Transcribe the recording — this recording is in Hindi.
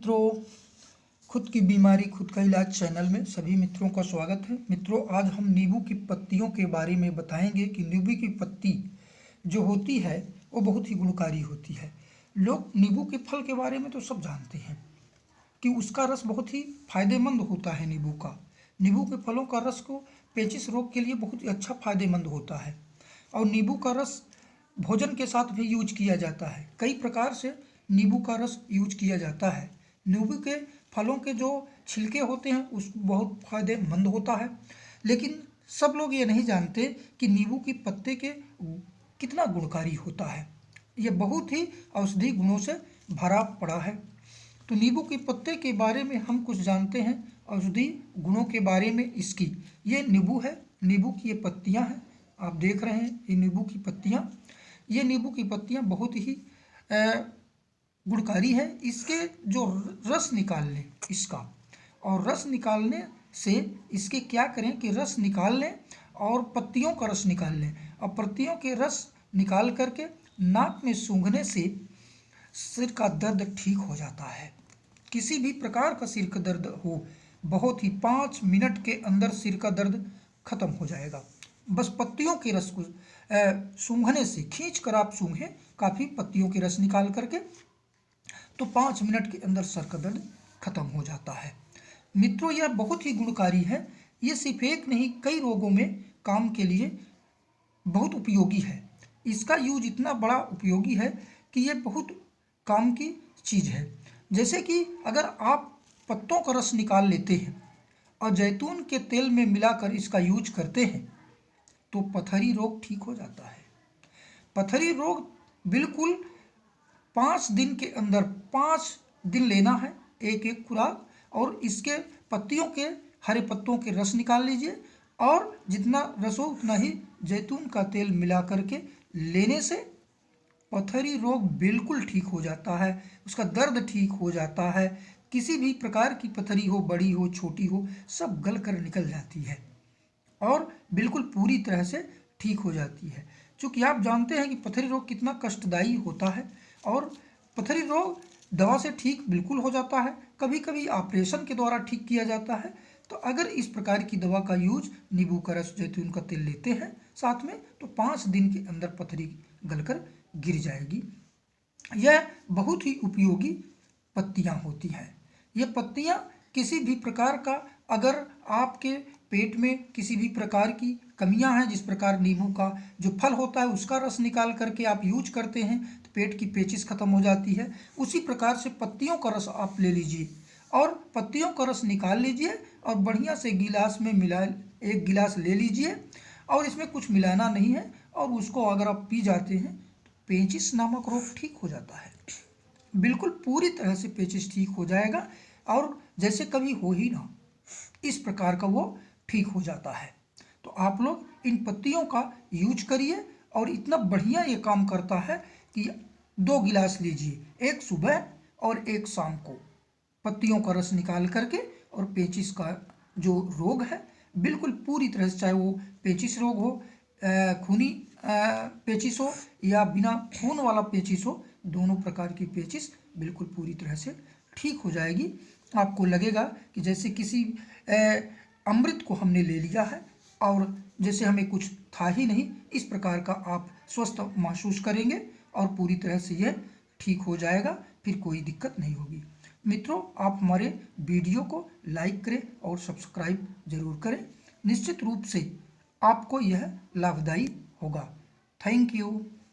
मित्रों, खुद की बीमारी खुद का इलाज चैनल में सभी मित्रों का स्वागत है। मित्रों, आज हम नींबू की पत्तियों के बारे में बताएंगे कि नींबू की पत्ती जो होती है वो बहुत ही गुणकारी होती है। लोग नींबू के फल के बारे में तो सब जानते हैं कि उसका रस बहुत ही फायदेमंद होता है। नींबू के फलों का रस को पेचिश रोग के लिए बहुत ही अच्छा फायदेमंद होता है। और नींबू का रस भोजन के साथ भी यूज किया जाता है। कई प्रकार से नींबू का रस यूज किया जाता है। नींबू के फलों के जो छिलके होते हैं उस बहुत फायदेमंद होता है, लेकिन सब लोग ये नहीं जानते कि नींबू की पत्ते के कितना गुणकारी होता है। ये बहुत ही औषधि गुणों से भरा पड़ा है। तो नींबू के पत्ते के बारे में हम कुछ जानते हैं, औषधि गुणों के बारे में इसकी। ये नींबू है, नींबू की ये पत्तियां हैं, आप देख रहे हैं ये नींबू की पत्तियां। ये नींबू की पत्तियां बहुत ही गुणकारी है। इसके जो रस निकाल लें इसका, और रस निकालने से इसके क्या करें कि रस निकाल लें और पत्तियों का रस निकाल लें, और पत्तियों के रस निकाल करके नाक में सूंघने से सिर का दर्द ठीक हो जाता है। किसी भी प्रकार का सिर का दर्द हो, बहुत ही 5 मिनट के अंदर सिर का दर्द खत्म हो जाएगा। बस पत्तियों के रस को सूंघने से, खींच कर आप सूंघें काफ़ी पत्तियों के रस निकाल करके, तो 5 मिनट के अंदर सर का दर्द खत्म हो जाता है। मित्रों, यह बहुत ही गुणकारी है। ये सिर्फ एक नहीं, कई रोगों में काम के लिए बहुत उपयोगी है। इसका यूज इतना बड़ा उपयोगी है कि ये बहुत काम की चीज़ है। जैसे कि अगर आप पत्तों का रस निकाल लेते हैं और जैतून के तेल में मिलाकर इसका यूज करते हैं तो पथरी रोग ठीक हो जाता है। पथरी रोग बिल्कुल 5 दिन के अंदर 5 दिन लेना है एक एक खुराक, और इसके पत्तियों के हरे पत्तों के रस निकाल लीजिए, और जितना रस हो उतना ही जैतून का तेल मिला करके लेने से पथरी रोग बिल्कुल ठीक हो जाता है। उसका दर्द ठीक हो जाता है। किसी भी प्रकार की पथरी हो, बड़ी हो छोटी हो, सब गल कर निकल जाती है और बिल्कुल पूरी तरह से ठीक हो जाती है। चूँकि आप जानते हैं कि पथरी रोग कितना कष्टदायी होता है, और पथरी रोग दवा से ठीक बिल्कुल हो जाता है, कभी कभी ऑपरेशन के द्वारा ठीक किया जाता है। तो अगर इस प्रकार की दवा का यूज नींबू का रस, जैतून का तेल लेते हैं साथ में, तो 5 दिन के अंदर पथरी गलकर गिर जाएगी। यह बहुत ही उपयोगी पत्तियां होती हैं। ये पत्तियां किसी भी प्रकार का, अगर आपके पेट में किसी भी प्रकार की कमियां हैं, जिस प्रकार नींबू का जो फल होता है उसका रस निकाल करके आप यूज करते हैं तो पेट की पेचिश खत्म हो जाती है, उसी प्रकार से पत्तियों का रस आप ले लीजिए और पत्तियों का रस निकाल लीजिए और बढ़िया से गिलास में मिला, 1 गिलास ले लीजिए, और इसमें कुछ मिलाना नहीं है, और उसको अगर आप पी जाते हैं तो पेचिश नामक रोग ठीक हो जाता है। बिल्कुल पूरी तरह से पेचिश ठीक हो जाएगा, और जैसे कभी हो ही ना, इस प्रकार का वो ठीक हो जाता है। तो आप लोग इन पत्तियों का यूज करिए, और इतना बढ़िया ये काम करता है कि 2 गिलास लीजिए, एक सुबह और एक शाम को, पत्तियों का रस निकाल करके, और पेचिश का जो रोग है बिल्कुल पूरी तरह से, चाहे वो पेचिश रोग हो, खूनी पेचिश हो या बिना खून वाला पेचिश हो, दोनों प्रकार की पेचिश बिल्कुल पूरी तरह से ठीक हो जाएगी। आपको लगेगा कि जैसे किसी अमृत को हमने ले लिया है और जैसे हमें कुछ था ही नहीं, इस प्रकार का आप स्वस्थ महसूस करेंगे और पूरी तरह से यह ठीक हो जाएगा, फिर कोई दिक्कत नहीं होगी। मित्रों, आप हमारे वीडियो को लाइक करें और सब्सक्राइब जरूर करें। निश्चित रूप से आपको यह लाभदायी होगा। Thank you.